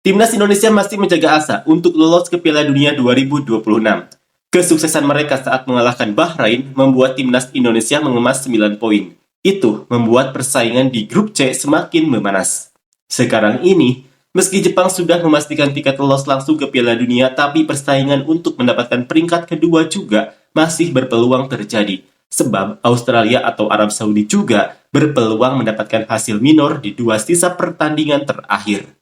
Timnas Indonesia masih menjaga asa untuk lolos ke Piala Dunia 2026. Kesuksesan mereka saat mengalahkan Bahrain membuat Timnas Indonesia mengemas 9 poin. Itu membuat persaingan di grup C semakin memanas. Sekarang ini, meski Jepang sudah memastikan tiket lolos langsung ke Piala Dunia, tapi persaingan untuk mendapatkan peringkat kedua juga masih berpeluang terjadi. Sebab Australia atau Arab Saudi juga berpeluang mendapatkan hasil minor di dua sisa pertandingan terakhir.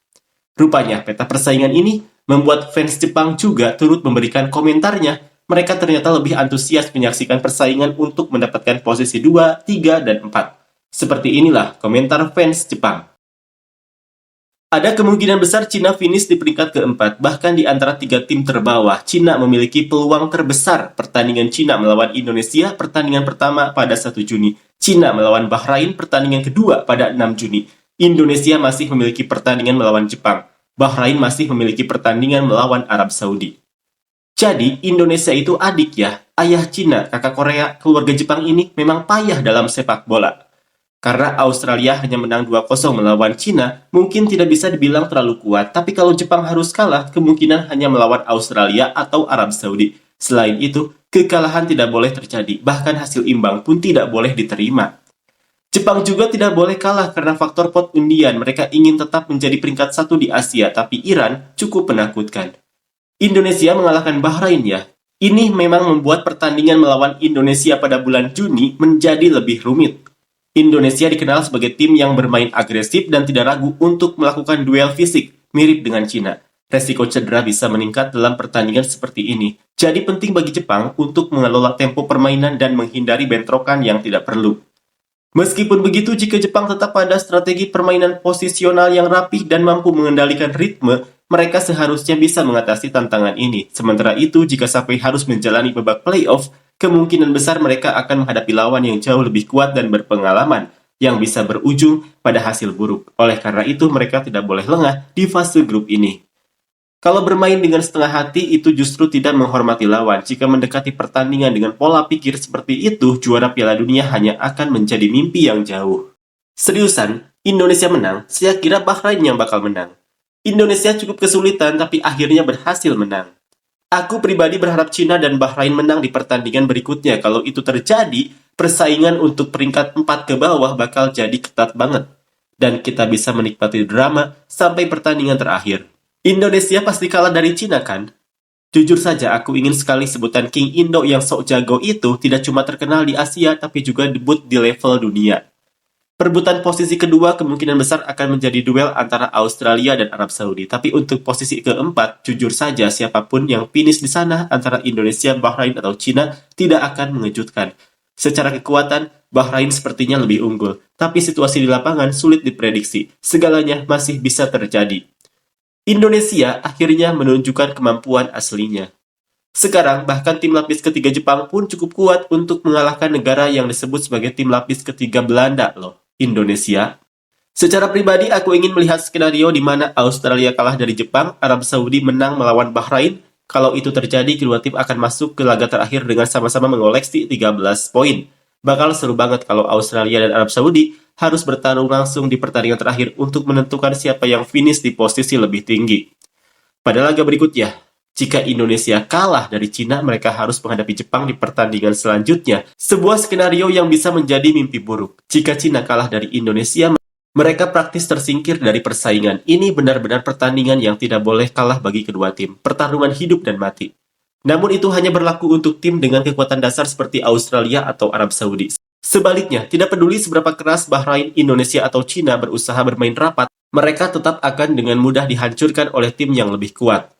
Rupanya peta persaingan ini membuat fans Jepang juga turut memberikan komentarnya. Mereka ternyata lebih antusias menyaksikan persaingan untuk mendapatkan posisi 2, 3, dan 4. Seperti inilah komentar fans Jepang. Ada kemungkinan besar Cina finish di peringkat keempat, bahkan di antara 3 tim terbawah. Cina memiliki peluang terbesar. Pertandingan Cina melawan Indonesia pertandingan pertama pada 1 Juni. Cina melawan Bahrain pertandingan kedua pada 6 Juni. Indonesia masih memiliki pertandingan melawan Jepang. Bahrain masih memiliki pertandingan melawan Arab Saudi. Jadi, Indonesia itu adik ya. Ayah Cina, kakak Korea, keluarga Jepang ini memang payah dalam sepak bola. Karena Australia hanya menang 2-0 melawan Cina, mungkin tidak bisa dibilang terlalu kuat. Tapi kalau Jepang harus kalah, kemungkinan hanya melawan Australia atau Arab Saudi. Selain itu, kekalahan tidak boleh terjadi. Bahkan hasil imbang pun tidak boleh diterima. Jepang juga tidak boleh kalah karena faktor pot undian. Mereka ingin tetap menjadi peringkat 1 di Asia, tapi Iran cukup menakutkan. Indonesia mengalahkan Bahrain ya. Ini memang membuat pertandingan melawan Indonesia pada bulan Juni menjadi lebih rumit. Indonesia dikenal sebagai tim yang bermain agresif dan tidak ragu untuk melakukan duel fisik, mirip dengan Cina. Resiko cedera bisa meningkat dalam pertandingan seperti ini. Jadi penting bagi Jepang untuk mengelola tempo permainan dan menghindari bentrokan yang tidak perlu. Meskipun begitu, jika Jepang tetap pada strategi permainan posisional yang rapih dan mampu mengendalikan ritme, mereka seharusnya bisa mengatasi tantangan ini. Sementara itu, jika sampai harus menjalani babak playoff, kemungkinan besar mereka akan menghadapi lawan yang jauh lebih kuat dan berpengalaman, yang bisa berujung pada hasil buruk. Oleh karena itu, mereka tidak boleh lengah di fase grup ini. Kalau bermain dengan setengah hati, itu justru tidak menghormati lawan. Jika mendekati pertandingan dengan pola pikir seperti itu, juara Piala Dunia hanya akan menjadi mimpi yang jauh. Seriusan, Indonesia menang, saya kira Bahrain yang bakal menang. Indonesia cukup kesulitan, tapi akhirnya berhasil menang. Aku pribadi berharap Cina dan Bahrain menang di pertandingan berikutnya. Kalau itu terjadi, persaingan untuk peringkat 4 ke bawah bakal jadi ketat banget. Dan kita bisa menikmati drama sampai pertandingan terakhir. Indonesia pasti kalah dari Cina kan? Jujur saja, aku ingin sekali sebutan King Indo yang sok jago itu tidak cuma terkenal di Asia, tapi juga debut di level dunia. Perebutan posisi kedua kemungkinan besar akan menjadi duel antara Australia dan Arab Saudi. Tapi untuk posisi keempat, jujur saja siapapun yang finish di sana antara Indonesia, Bahrain, atau Cina tidak akan mengejutkan. Secara kekuatan, Bahrain sepertinya lebih unggul. Tapi situasi di lapangan sulit diprediksi. Segalanya masih bisa terjadi. Indonesia akhirnya menunjukkan kemampuan aslinya. Sekarang, bahkan tim lapis ketiga Jepang pun cukup kuat untuk mengalahkan negara yang disebut sebagai tim lapis ketiga Belanda loh, Indonesia. Secara pribadi, aku ingin melihat skenario di mana Australia kalah dari Jepang, Arab Saudi menang melawan Bahrain. Kalau itu terjadi, kedua tim akan masuk ke laga terakhir dengan sama-sama mengoleksi 13 poin. Bakal seru banget kalau Australia dan Arab Saudi harus bertarung langsung di pertandingan terakhir untuk menentukan siapa yang finish di posisi lebih tinggi. Pada laga berikutnya, jika Indonesia kalah dari Cina, mereka harus menghadapi Jepang di pertandingan selanjutnya. Sebuah skenario yang bisa menjadi mimpi buruk. Jika Cina kalah dari Indonesia, mereka praktis tersingkir dari persaingan. Ini benar-benar pertandingan yang tidak boleh kalah bagi kedua tim. Pertarungan hidup dan mati. Namun itu hanya berlaku untuk tim dengan kekuatan dasar seperti Australia atau Arab Saudi. Sebaliknya, tidak peduli seberapa keras Bahrain, Indonesia, atau Cina berusaha bermain rapat, mereka tetap akan dengan mudah dihancurkan oleh tim yang lebih kuat.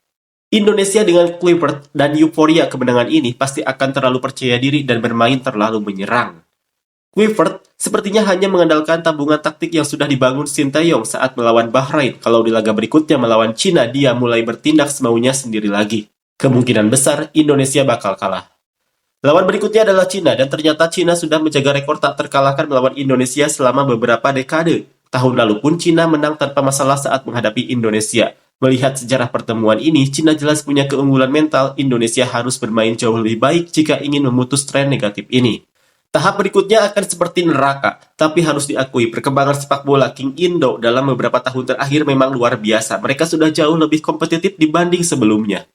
Indonesia dengan Kluivert dan euforia kemenangan ini pasti akan terlalu percaya diri dan bermain terlalu menyerang. Kluivert sepertinya hanya mengandalkan tabungan taktik yang sudah dibangun Sinteyong saat melawan Bahrain. Kalau di laga berikutnya melawan Cina, dia mulai bertindak semaunya sendiri lagi. Kemungkinan besar Indonesia bakal kalah. Lawan berikutnya adalah Cina, dan ternyata Cina sudah menjaga rekor tak terkalahkan melawan Indonesia selama beberapa dekade. Tahun lalu pun Cina menang tanpa masalah saat menghadapi Indonesia. Melihat sejarah pertemuan ini, Cina jelas punya keunggulan mental. Indonesia harus bermain jauh lebih baik jika ingin memutus tren negatif ini. Tahap berikutnya akan seperti neraka, tapi harus diakui perkembangan sepak bola King Indo dalam beberapa tahun terakhir memang luar biasa. Mereka sudah jauh lebih kompetitif dibanding sebelumnya.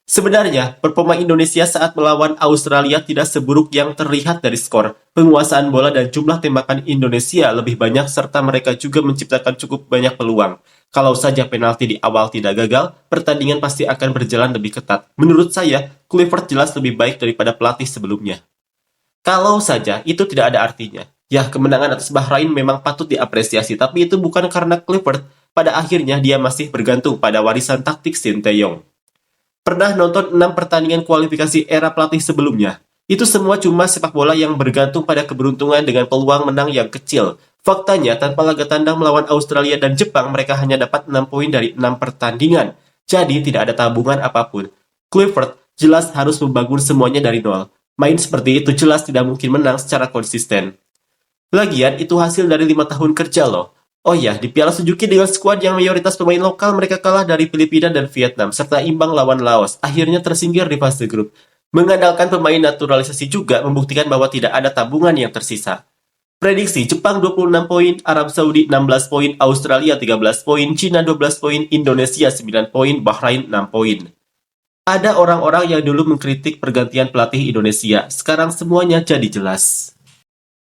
Sebenarnya, performa Indonesia saat melawan Australia tidak seburuk yang terlihat dari skor. Penguasaan bola dan jumlah tembakan Indonesia lebih banyak serta mereka juga menciptakan cukup banyak peluang. Kalau saja penalti di awal tidak gagal, pertandingan pasti akan berjalan lebih ketat. Menurut saya, Kluivert jelas lebih baik daripada pelatih sebelumnya. Kalau saja itu tidak ada artinya. Ya, kemenangan atas Bahrain memang patut diapresiasi, tapi itu bukan karena Kluivert. Pada akhirnya dia masih bergantung pada warisan taktik Sinteyong. Pernah nonton 6 pertandingan kualifikasi era pelatih sebelumnya? Itu semua cuma sepak bola yang bergantung pada keberuntungan dengan peluang menang yang kecil. Faktanya, tanpa laga tandang melawan Australia dan Jepang, mereka hanya dapat 6 poin dari 6 pertandingan. Jadi, tidak ada tabungan apapun. Kluivert jelas harus membangun semuanya dari nol. Main seperti itu jelas tidak mungkin menang secara konsisten. Lagian, itu hasil dari 5 tahun kerja loh. Oh ya, di Piala Suzuki dengan skuad yang mayoritas pemain lokal, mereka kalah dari Filipina dan Vietnam, serta imbang lawan Laos, akhirnya tersingkir di fase grup. Mengandalkan pemain naturalisasi juga membuktikan bahwa tidak ada tabungan yang tersisa. Prediksi Jepang 26 poin, Arab Saudi 16 poin, Australia 13 poin, Cina 12 poin, Indonesia 9 poin, Bahrain 6 poin. Ada orang-orang yang dulu mengkritik pergantian pelatih Indonesia, sekarang semuanya jadi jelas.